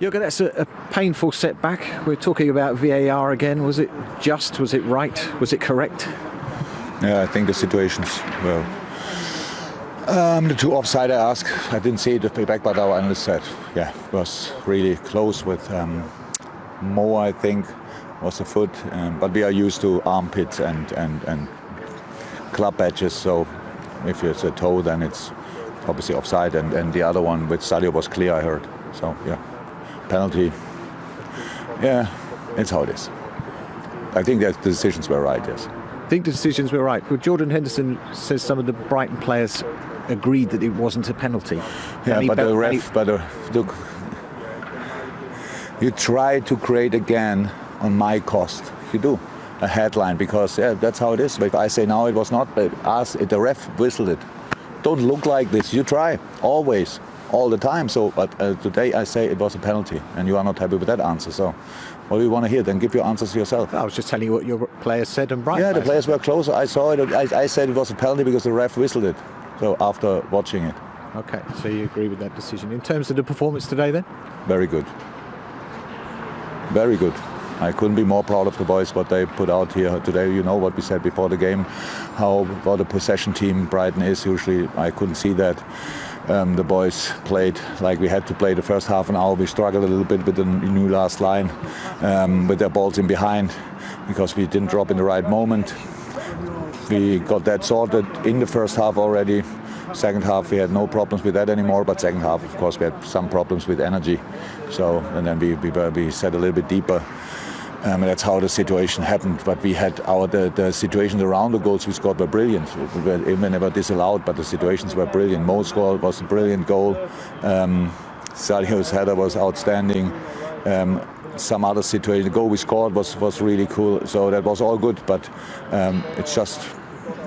Jürgen, that's a painful setback. We're talking about VAR again. Was it just? Was it right? Was it correct? Yeah, I think the situations were... the two offside I asked, I didn't see the payback, but our analyst said, yeah, it was really close with Mo, I think, was a foot. But we are used to armpits and club badges, so if it's a toe, then it's obviously offside. And the other one with Sadio was clear, I heard. So, yeah. Penalty, yeah, it's how it is. I think that the decisions were right, yes. I think the decisions were right. Well, Jordan Henderson says some of the Brighton players agreed that it wasn't a penalty. Yeah, but the ref, look, you try to create again on my cost. You do a headline because that's how it is. But if I say now it was not, but the ref whistled it. Don't look like this. You try always. All the time. So, but today I say it was a penalty, and you are not happy with that answer. So, what do you want to hear? Then give your answers yourself. I was just telling you what your players said and Brighton. Yeah, the players were closer. I saw it. I said it was a penalty because the ref whistled it. So after watching it. Okay, so you agree with that decision. In terms of the performance today, then? Very good. Very good. I couldn't be more proud of the boys, what they put out here today. You know what we said before the game, what a possession team Brighton is. Usually I couldn't see that. The boys played like we had to play the first half an hour. We struggled a little bit with the new last line, with their balls in behind, because we didn't drop in the right moment. We got that sorted in the first half already. Second half we had no problems with that anymore, but second half of course we had some problems with energy. So, and then we set a little bit deeper. That's how the situation happened. But we had the situations around the goals we scored were brilliant. Even they were disallowed, but the situations were brilliant. Mo's goal was a brilliant goal. Sadio's header was outstanding. Some other situation, the goal we scored was really cool. So that was all good, but it's just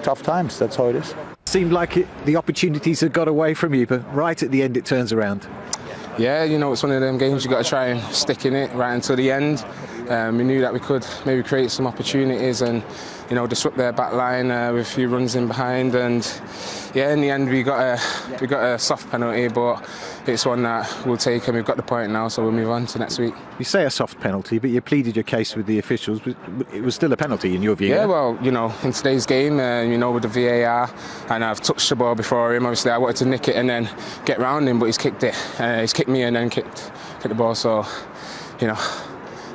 tough times. That's how it is. Seemed like the opportunities had got away from you, but right at the end it turns around. Yeah, you know, it's one of them games you got to try and stick in it right until the end. We knew that we could maybe create some opportunities and, you know, disrupt their back line with a few runs in behind. And yeah, in the end we got a soft penalty, but it's one that we'll take, and we've got the point now, so we'll move on to next week. You say a soft penalty, but you pleaded your case with the officials. It was still a penalty in your view? Yeah, well, you know, in today's game, you know, with the VAR, and I've touched the ball before him. Obviously, I wanted to nick it and then get round him, but he's kicked it. He's kicked me and then kicked the ball. So, you know,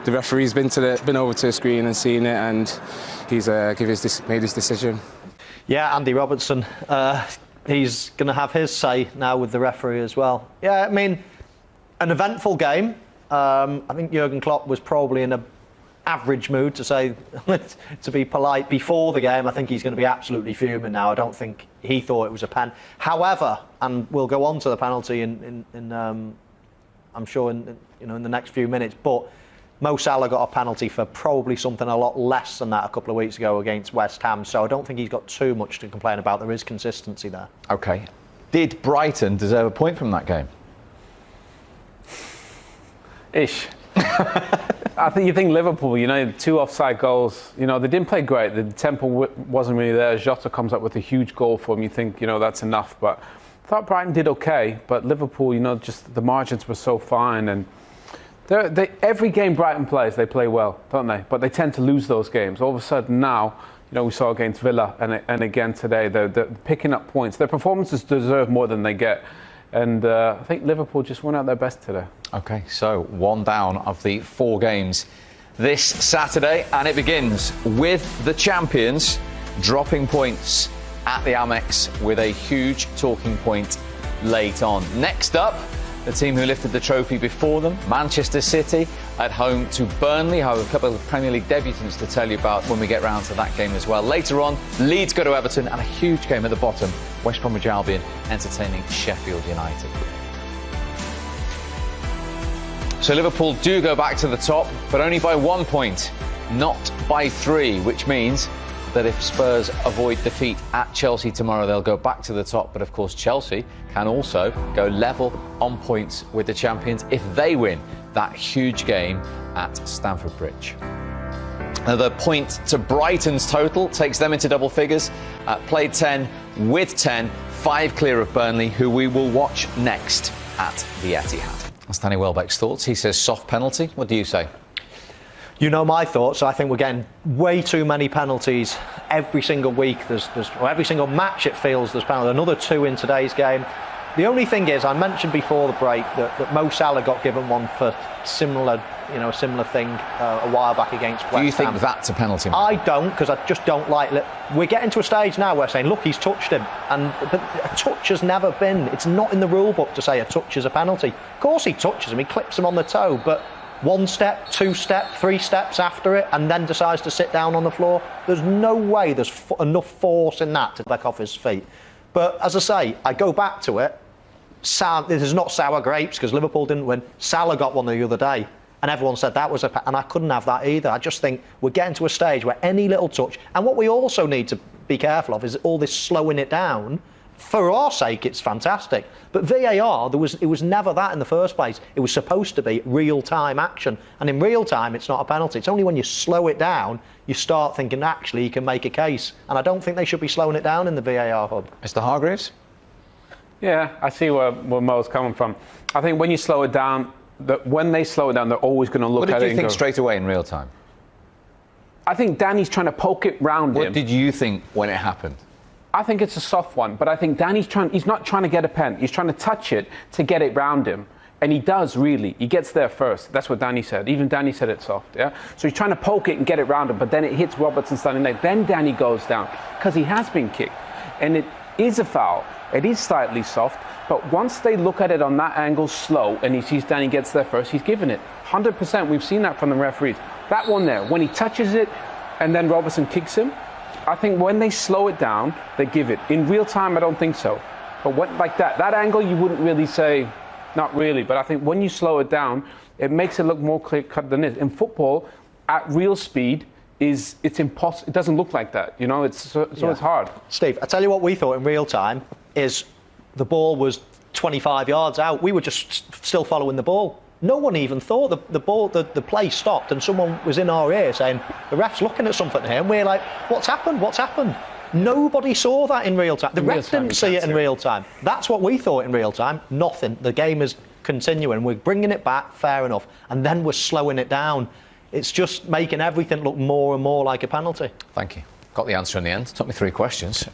the referee's been over to the screen and seen it, and he's made his decision. Yeah, Andy Robertson. He's going to have his say now with the referee as well. Yeah, I mean, an eventful game. I think Jurgen Klopp was probably in an average mood, to say, to be polite, before the game. I think he's going to be absolutely fuming now. I don't think he thought it was a pen. However, and we'll go on to the penalty in I'm sure in the next few minutes, but Mo Salah got a penalty for probably something a lot less than that a couple of weeks ago against West Ham, so I don't think he's got too much to complain about. There is consistency there. OK. Did Brighton deserve a point from that game? Ish. You think Liverpool, you know, 2 offside goals, you know, they didn't play great. The tempo wasn't really there. Jota comes up with a huge goal for them. You think, you know, that's enough. But I thought Brighton did OK. But Liverpool, you know, just the margins were so fine. And every game Brighton plays, they play well, don't they? But they tend to lose those games. All of a sudden now, you know, we saw against Villa and again today, they're picking up points. Their performances deserve more than they get. And I think Liverpool just went out their best today. OK, so 1 down of the 4 games this Saturday. And it begins with the champions dropping points at the Amex with a huge talking point late on. Next up, the team who lifted the trophy before them, Manchester City, at home to Burnley. I have a couple of Premier League debutants to tell you about when we get round to that game as well. Later on, Leeds go to Everton, and a huge game at the bottom, West Bromwich Albion entertaining Sheffield United. So Liverpool do go back to the top, but only by 1 point, not by 3, which means that if Spurs avoid defeat at Chelsea tomorrow, they'll go back to the top. But of course, Chelsea can also go level on points with the champions if they win that huge game at Stamford Bridge. Another point to Brighton's total takes them into double figures. Played 10 with 10, 5 clear of Burnley, who we will watch next at the Etihad. That's Danny Welbeck's thoughts. He says soft penalty. What do you say? You know my thoughts. I think we're getting way too many penalties every single week. Or every single match it feels there's penalties. Another 2 in today's game. The only thing is, I mentioned before the break that Mo Salah got given one for similar thing a while back against West Ham. Do you think that's a penalty? I don't, because I just don't like it. We're getting to a stage now where we're saying, look, he's touched him, but a touch has never been. It's not in the rule book to say a touch is a penalty. Of course, he touches him, he clips him on the toe, but 1 step, 2 step, 3 steps after it, and then decides to sit down on the floor. There's no way there's enough force in that to back off his feet. But as I say, I go back to it. This is not sour grapes because Liverpool didn't win. Salah got one the other day, and everyone said that was and I couldn't have that either. I just think we're getting to a stage where any little touch, and what we also need to be careful of is all this slowing it down. For our sake, it's fantastic. But VAR, it was never that in the first place. It was supposed to be real-time action. And in real time, it's not a penalty. It's only when you slow it down, you start thinking, actually, you can make a case. And I don't think they should be slowing it down in the VAR hub. Mr. Hargreaves? Yeah, I see where Mo's coming from. I think when you slow it down, when they slow it down, they're always going to look at it. What did you think straight away in real time? I think Danny's trying to poke it round him. What did you think when it happened? I think it's a soft one, but I think Danny's he's not trying to get a pen. He's trying to touch it to get it round him. And he does, really. He gets there first. That's what Danny said. Even Danny said it's soft, yeah? So he's trying to poke it and get it round him, but then it hits Robertson standing there. Then Danny goes down, because he has been kicked. And it is a foul. It is slightly soft, but once they look at it on that angle slow, and he sees Danny gets there first, he's given it. 100%, we've seen that from the referees. That one there, when he touches it, and then Robertson kicks him, I think when they slow it down, they give it. In real time, I don't think so. But like that angle, you wouldn't really say, not really. But I think when you slow it down, it makes it look more clear-cut than it is. In football, at real speed, it's impossible. It doesn't look like that, you know. It's hard. Steve, I tell you what we thought in real time is the ball was 25 yards out. We were just still following the ball. No one even thought the play stopped, and someone was in our ear saying the ref's looking at something here, and we're like, what's happened? What's happened? Nobody saw that in real time. The ref didn't see it in real time. That's what we thought in real time. Nothing. The game is continuing. We're bringing it back, fair enough, and then we're slowing it down. It's just making everything look more and more like a penalty. Thank you. Got the answer in the end. Took me 3 questions.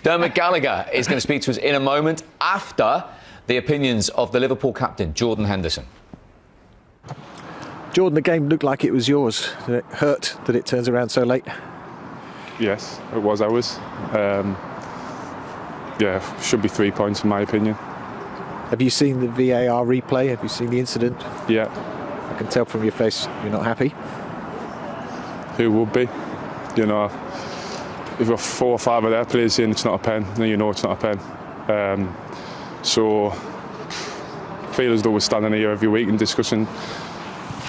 Dermot Gallagher is going to speak to us in a moment after the opinions of the Liverpool captain, Jordan Henderson. Jordan, the game looked like it was yours. Did it hurt that it turns around so late? Yes, it was ours. Should be 3 points in my opinion. Have you seen the VAR replay? Have you seen the incident? Yeah. I can tell from your face you're not happy. Who would be? You know, if you've got 4 or 5 of their players saying it's not a pen, then you know it's not a pen. So I feel as though we're standing here every week and discussing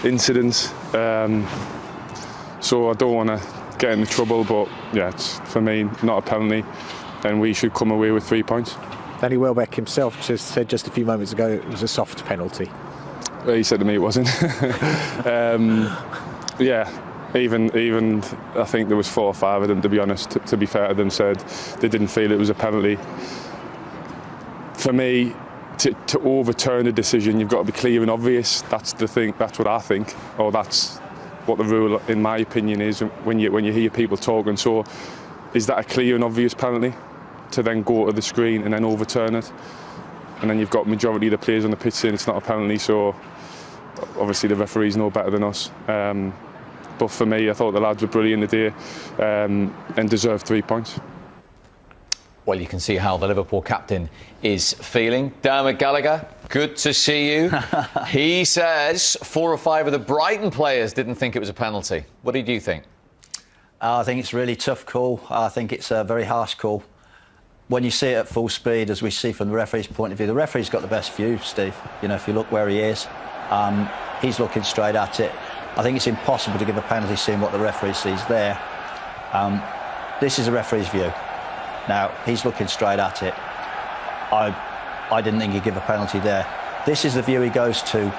incidents. So I don't want to get into trouble, but yeah, it's, for me, not a penalty, and we should come away with 3 points. Danny Welbeck himself said just a few moments ago it was a soft penalty. Well, he said to me it wasn't. Even I think there was 4 or 5 of them, to be honest, to be fair to them, said they didn't feel it was a penalty. For me, to overturn a decision, you've got to be clear and obvious. That's the thing. That's what I think, or that's what the rule, in my opinion, is when you hear people talking. So, is that a clear and obvious penalty to then go to the screen and then overturn it? And then you've got majority of the players on the pitch saying it's not a penalty. So, obviously the referees know better than us. But for me, I thought the lads were brilliant today and deserved 3 points. Well, you can see how the Liverpool captain is feeling. Dermot Gallagher, good to see you. He says 4 or 5 of the Brighton players didn't think it was a penalty. What did you think? I think it's a really tough call. I think it's a very harsh call. When you see it at full speed, as we see from the referee's point of view, the referee's got the best view, Steve. You know, if you look where he is, he's looking straight at it. I think it's impossible to give a penalty seeing what the referee sees there. This is a referee's view. Now, he's looking straight at it. I didn't think he'd give a penalty there. This is the view he goes to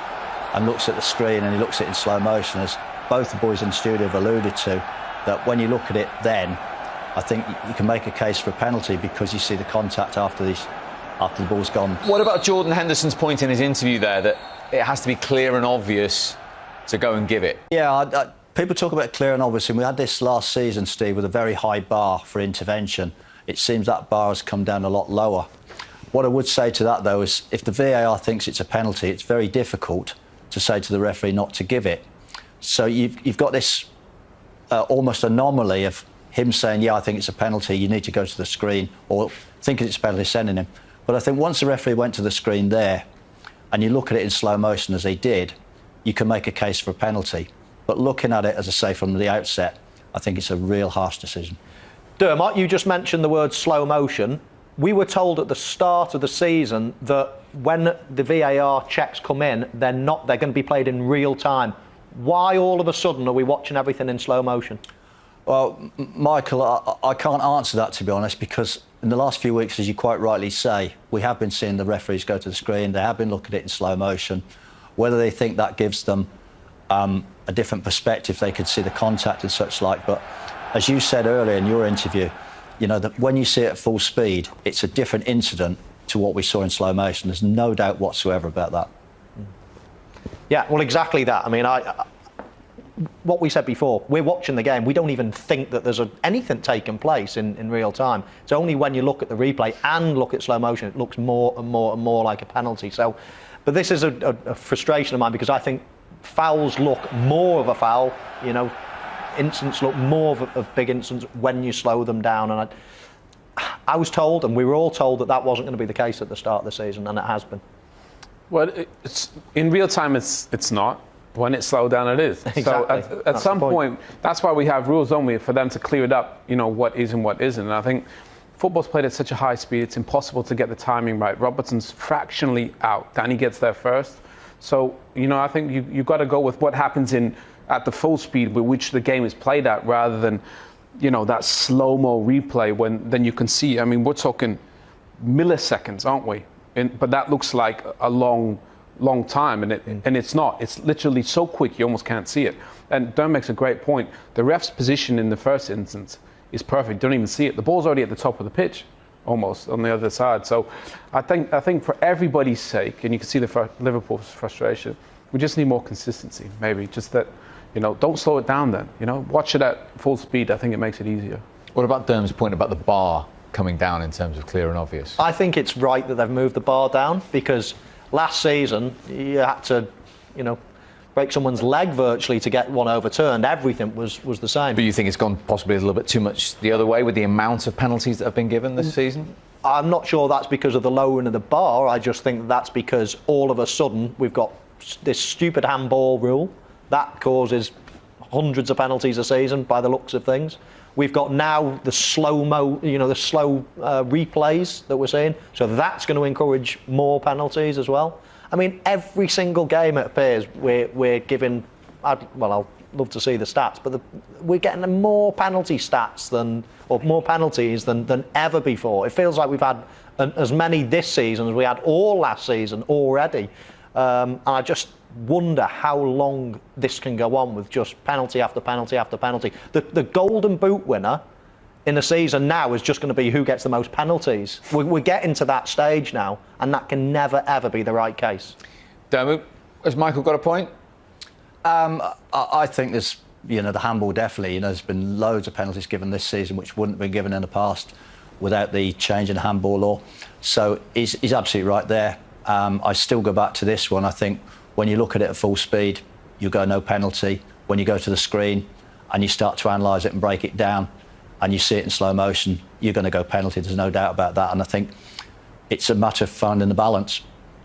and looks at the screen, and he looks at it in slow motion, as both the boys in the studio have alluded to, that when you look at it then, I think you can make a case for a penalty because you see the contact after the ball's gone. What about Jordan Henderson's point in his interview there that it has to be clear and obvious to go and give it? Yeah, people talk about clear and obvious, and we had this last season, Steve, with a very high bar for intervention. It seems that bar has come down a lot lower. What I would say to that, though, is if the VAR thinks it's a penalty, it's very difficult to say to the referee not to give it. So you've got this almost anomaly of him saying, yeah, I think it's a penalty, you need to go to the screen, or thinking it's a penalty, sending him. But I think once the referee went to the screen there, and you look at it in slow motion as he did, you can make a case for a penalty. But looking at it, as I say, from the outset, I think it's a real harsh decision. Dermot, you just mentioned the word slow motion. We were told at the start of the season that when the VAR checks come in, they're going to be played in real time. Why all of a sudden are we watching everything in slow motion? Well, Michael, I can't answer that, to be honest, because in the last few weeks, as you quite rightly say, we have been seeing the referees go to the screen. They have been looking at it in slow motion. Whether they think that gives them a different perspective, they could see the contact and such like. But as you said earlier in your interview, you know, that when you see it at full speed, it's a different incident to what we saw in slow motion. There's no doubt whatsoever about that. Yeah, well, exactly that. I mean, what we said before, we're watching the game. We don't even think that there's anything taking place in real time. It's only when you look at the replay and look at slow motion, it looks more and more and more like a penalty. So, but this is a frustration of mine, because I think fouls look more of a foul, you know, incidents look more of big incidents when you slow them down. And I was told, and we were all told, that wasn't going to be the case at the start of the season, and it has been. Well, it's, in real time, it's not. When it's slowed down, it is. Exactly. So at some point, that's why we have rules, don't we, for them to clear it up, you know, what is and what isn't. And I think football's played at such a high speed, it's impossible to get the timing right. Robertson's fractionally out. Danny gets there first. So, you know, I think you've got to go with what happens at the full speed with which the game is played at, rather than, you know, that slow-mo replay when then you can see. I mean, we're talking milliseconds, aren't we? But that looks like a long time, and it's not. It's literally so quick you almost can't see it. And Derm makes a great point. The ref's position in the first instance is perfect. You don't even see it. The ball's already at the top of the pitch, almost on the other side. So I think for everybody's sake, and you can see the Liverpool's frustration, we just need more consistency. Maybe just that, you know, don't slow it down. Then, you know, watch it at full speed. I think it makes it easier. What about Derm's point about the bar coming down in terms of clear and obvious? I think it's right that they've moved the bar down, because last season you had to, you know, break someone's leg virtually to get one overturned. Everything was the same. But you think it's gone possibly a little bit too much the other way with the amount of penalties that have been given this season? I'm not sure that's because of the lowering of the bar. I just think that's because all of a sudden we've got this stupid handball rule that causes hundreds of penalties a season by the looks of things. We've got now the slow replays that we're seeing, so that's going to encourage more penalties as well. I mean, every single game it appears we're giving. I'll love to see the stats, but we're getting more penalty stats more penalties than ever before. It feels like we've had as many this season as we had all last season already. And I just wonder how long this can go on with just penalty after penalty after penalty. The Golden Boot winner in the season now is just going to be who gets the most penalties. We're getting to that stage now, and that can never, ever be the right case. Dermot, has Michael got a point? I think there's, you know, the handball definitely, you know, there's been loads of penalties given this season which wouldn't have been given in the past without the change in the handball law. So he's absolutely right there. I still go back to this one. I think when you look at it at full speed, you go no penalty. When you go to the screen and you start to analyse it and break it down and you see it in slow motion, you're going to go penalty. There's no doubt about that. And I think it's a matter of finding the balance.